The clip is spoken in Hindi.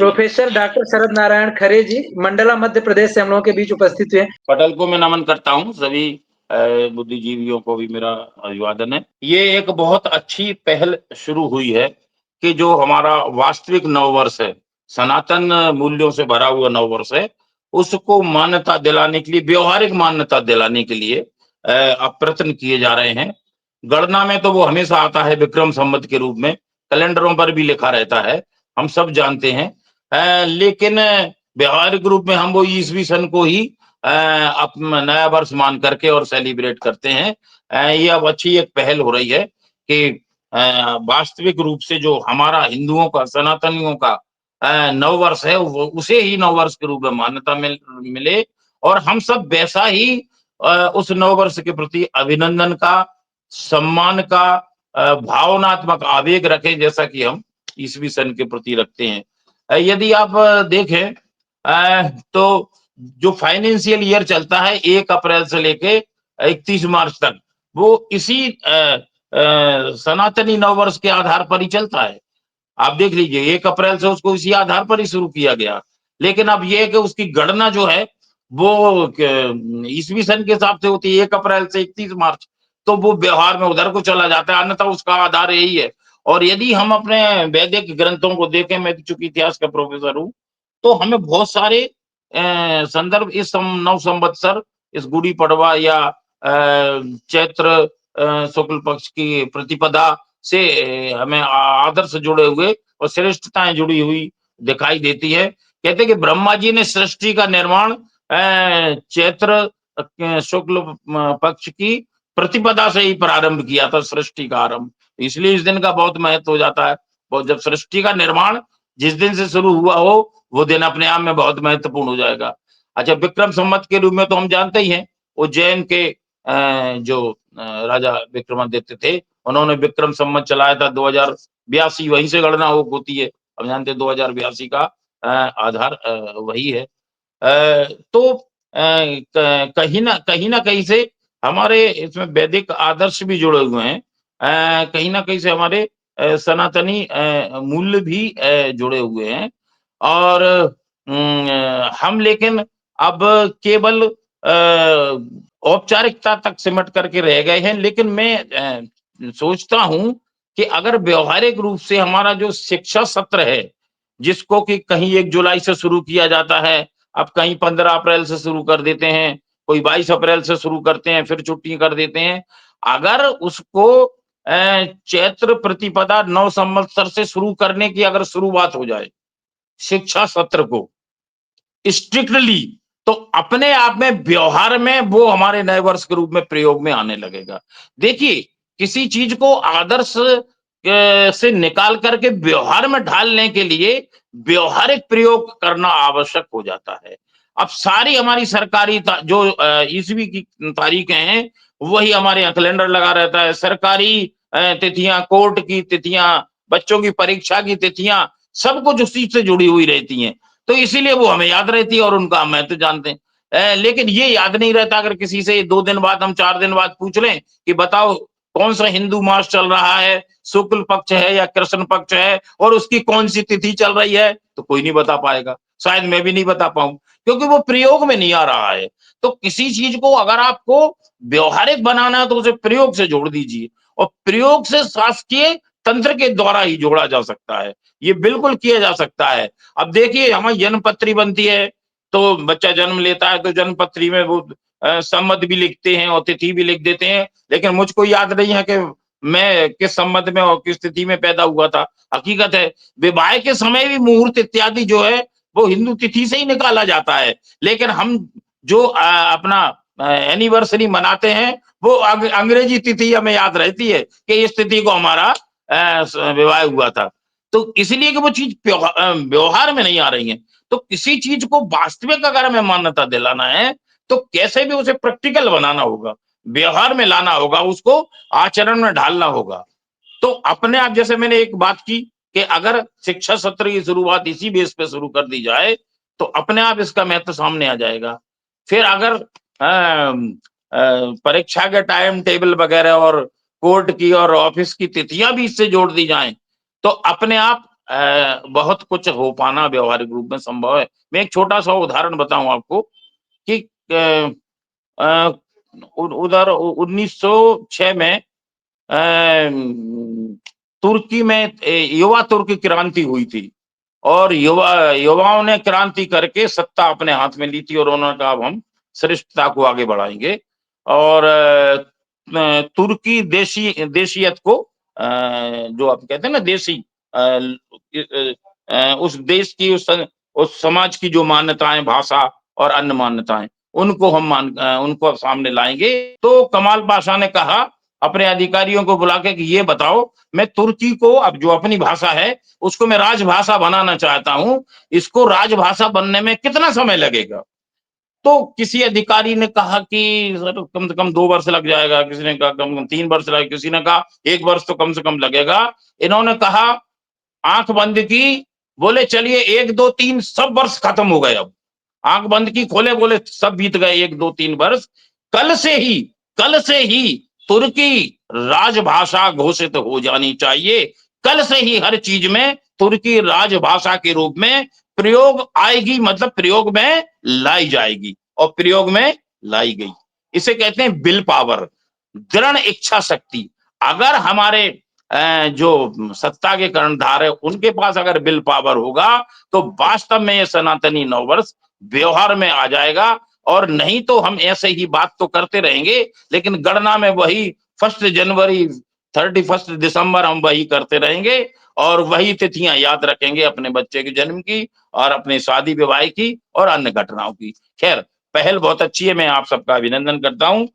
प्रोफेसर डॉक्टर शरद नारायण खरे जी मंडला मध्य प्रदेश से हम लोगों के बीच उपस्थित हुए। पटल को मैं नमन करता हूँ। सभी बुद्धिजीवियों को भी मेरा अभिवादन है। ये एक बहुत अच्छी पहल शुरू हुई है कि जो हमारा वास्तविक नववर्ष है, सनातन मूल्यों से भरा हुआ नववर्ष है, उसको मान्यता दिलाने के लिए, व्यवहारिक मान्यता दिलाने के लिए अब प्रयत्न किए जा रहे हैं। गणना में तो वो हमेशा आता है विक्रम संवत के रूप में, कैलेंडरों पर भी लिखा रहता है, हम सब जानते हैं। लेकिन व्यवहारिक रूप में हम वो ईसवी सन को ही नया वर्ष मान करके और सेलिब्रेट करते हैं। ये अब अच्छी एक पहल हो रही है कि वास्तविक रूप से जो हमारा हिंदुओं का, सनातनियों का नव वर्ष है, वो उसे ही नव वर्ष के रूप में मान्यता मिले और हम सब वैसा ही उस नव वर्ष के प्रति अभिनंदन का, सम्मान का, भावनात्मक आवेग रखें, जैसा कि हम ईसवी सन के प्रति रखते हैं। यदि आप देखें तो जो फाइनेंशियल ईयर चलता है 1 अप्रैल से लेके 31 मार्च तक, वो इसी सनातनी नववर्ष के आधार पर ही चलता है। आप देख लीजिए 1 अप्रैल से उसको इसी आधार पर ही शुरू किया गया। लेकिन अब ये है कि उसकी गणना जो है वो ईसवी सन के हिसाब से होती है 1 अप्रैल से 31 मार्च, तो वो व्यवहार में उधर को चला जाता है, अन्यथा उसका आधार यही है। और यदि हम अपने वैदिक ग्रंथों को देखें, मैं चूंकि इतिहास का प्रोफेसर हूँ, तो हमें बहुत सारे संदर्भ इस नव संवत्सर, इस गुड़ी पड़वा या चैत्र शुक्ल पक्ष की प्रतिपदा से हमें आदर्श जुड़े हुए और श्रेष्ठताएं जुड़ी हुई दिखाई देती है। कहते हैं कि ब्रह्मा जी ने सृष्टि का निर्माण चैत्र शुक्ल पक्ष की प्रतिपदा से ही प्रारंभ किया था, सृष्टि का आरंभ। इसलिए इस दिन का बहुत महत्व हो जाता है। जब सृष्टि का निर्माण जिस दिन से शुरू हुआ हो, वो दिन अपने आप में बहुत महत्वपूर्ण हो जाएगा। अच्छा, विक्रम संवत के रूप में तो हम जानते ही हैं, उज्जैन के जो राजा विक्रमादित्य थे, उन्होंने विक्रम संवत चलाया था 2082, वहीं से गणना होती है। हम जानते हैं 2082 का आधार वही है। तो कहीं ना कहीं से हमारे इसमें वैदिक आदर्श भी जुड़े हुए हैं। कहीं ना कहीं से हमारे सनातनी मूल्य भी जुड़े हुए हैं। और हम लेकिन अब केवल औपचारिकता तक सिमट करके रह गए हैं। लेकिन मैं सोचता हूं कि अगर व्यवहारिक रूप से हमारा जो शिक्षा सत्र है, जिसको कि कहीं 1 जुलाई से शुरू किया जाता है, अब कहीं 15 अप्रैल से शुरू कर देते हैं, कोई 22 अप्रैल से शुरू करते हैं, फिर छुट्टी कर देते हैं। अगर उसको चैत्र प्रतिपदा नव संवत्सर से शुरू करने की अगर शुरुआत हो जाए शिक्षा सत्र को स्ट्रिक्टली, तो अपने आप में व्यवहार में वो हमारे नए वर्ष के रूप में प्रयोग में आने लगेगा। देखिए, किसी चीज को आदर्श से निकाल करके व्यवहार में ढालने के लिए व्यवहारिक प्रयोग करना आवश्यक हो जाता है। अब सारी हमारी सरकारी जो ईसवी की तारीखें हैं, वही हमारे यहाँ कैलेंडर लगा रहता है। सरकारी तिथियां, कोर्ट की तिथियां, बच्चों की परीक्षा की तिथियां, सब कुछ उसी से जुड़ी हुई रहती हैं। तो इसीलिए वो हमें याद रहती है और उनका हम महत्व जानते हैं। लेकिन ये याद नहीं रहता अगर किसी से 2 दिन बाद, हम 4 दिन बाद पूछ लें कि बताओ कौन सा हिंदू मास चल रहा है, शुक्ल पक्ष है या कृष्ण पक्ष है, और उसकी कौन सी तिथि चल रही है, तो कोई नहीं बता पाएगा। शायद मैं भी नहीं बता पाऊं, क्योंकि वो प्रयोग में नहीं आ रहा है। तो किसी चीज को अगर आपको व्यवहारिक बनाना है तो उसे प्रयोग से जोड़ दीजिए, और प्रयोग से शासकीय तंत्र के द्वारा ही जोड़ा जा सकता है। ये बिल्कुल किया जा सकता है। अब देखिए, हमारी जन्म पत्री बनती है, तो बच्चा जन्म लेता है तो जन्म पत्री में वो संमत भी लिखते हैं और तिथि भी लिख देते हैं। लेकिन मुझको याद नहीं है कि मैं किस संबंध में और किस तिथि में पैदा हुआ था। हकीकत है, विवाह के समय भी मुहूर्त इत्यादि जो है वो हिंदू तिथि से ही निकाला जाता है। लेकिन हम जो अपना एनिवर्सरी मनाते हैं, वो अंग्रेजी तिथि हमें याद रहती है कि इस तिथि को हमारा विवाह हुआ था। तो इसलिए कि वो चीज व्यवहार में नहीं आ रही है। तो किसी चीज को वास्तविक अगर हमें मान्यता दिलाना है, तो कैसे भी उसे प्रैक्टिकल बनाना होगा, व्यवहार में लाना होगा, उसको आचरण में ढालना होगा। तो अपने आप, जैसे मैंने एक बात की कि अगर शिक्षा सत्र की शुरुआत इसी बेस पे शुरू कर दी जाए, तो अपने आप इसका महत्व सामने आ जाएगा। फिर अगर परीक्षा के टाइम टेबल वगैरह और कोर्ट की और ऑफिस की तिथियां भी इससे जोड़ दी जाएं, तो अपने आप बहुत कुछ हो पाना व्यवहारिक रूप में संभव है। मैं एक छोटा सा उदाहरण बताऊं आपको कि उधर 1906 में तुर्की में युवा तुर्की क्रांति हुई थी और युवाओं ने क्रांति करके सत्ता अपने हाथ में ली थी और उन्होंने कहा अब हम श्रेष्ठता को आगे बढ़ाएंगे और तुर्की देशियत को जो आप कहते हैं ना देशी उस देश की उस समाज की जो मान्यताएं भाषा और अन्य मान्यताएं उनको उनको सामने लाएंगे। तो कमाल पाशा ने कहा अपने अधिकारियों को बुला के कि ये बताओ मैं तुर्की को अब जो अपनी भाषा है उसको मैं राजभाषा बनाना चाहता हूं, इसको राजभाषा बनने में कितना समय लगेगा? तो किसी अधिकारी ने कहा कि सर कम से कम 2 वर्ष लग जाएगा, किसी ने कहा कम से कम 3 वर्ष लगेगा, किसी ने कहा 1 वर्ष तो कम से कम लगेगा। इन्होंने कहा आंख बंद की, बोले चलिए 1 2 3 सब वर्ष खत्म हो गए। अब आंख बंद की, खोले, बोले सब बीत गए 1 2 3 वर्ष। कल से ही तुर्की राजभाषा घोषित हो जानी चाहिए। कल से ही हर चीज में तुर्की राजभाषा के रूप में प्रयोग आएगी, मतलब प्रयोग में लाई जाएगी और प्रयोग में लाई गई। इसे कहते हैं विल पावर, दृढ़ इच्छा शक्ति। अगर हमारे जो सत्ता के कर्णधार है उनके पास अगर विल पावर होगा तो वास्तव में ये सनातनी नववर्ष व्यवहार में आ जाएगा। और नहीं तो हम ऐसे ही बात तो करते रहेंगे लेकिन गणना में वही 1 जनवरी 31 दिसंबर हम वही करते रहेंगे और वही तिथियां याद रखेंगे अपने बच्चे के जन्म की और अपने शादी विवाह की और अन्य घटनाओं की। खैर, पहल बहुत अच्छी है, मैं आप सबका अभिनंदन करता हूं।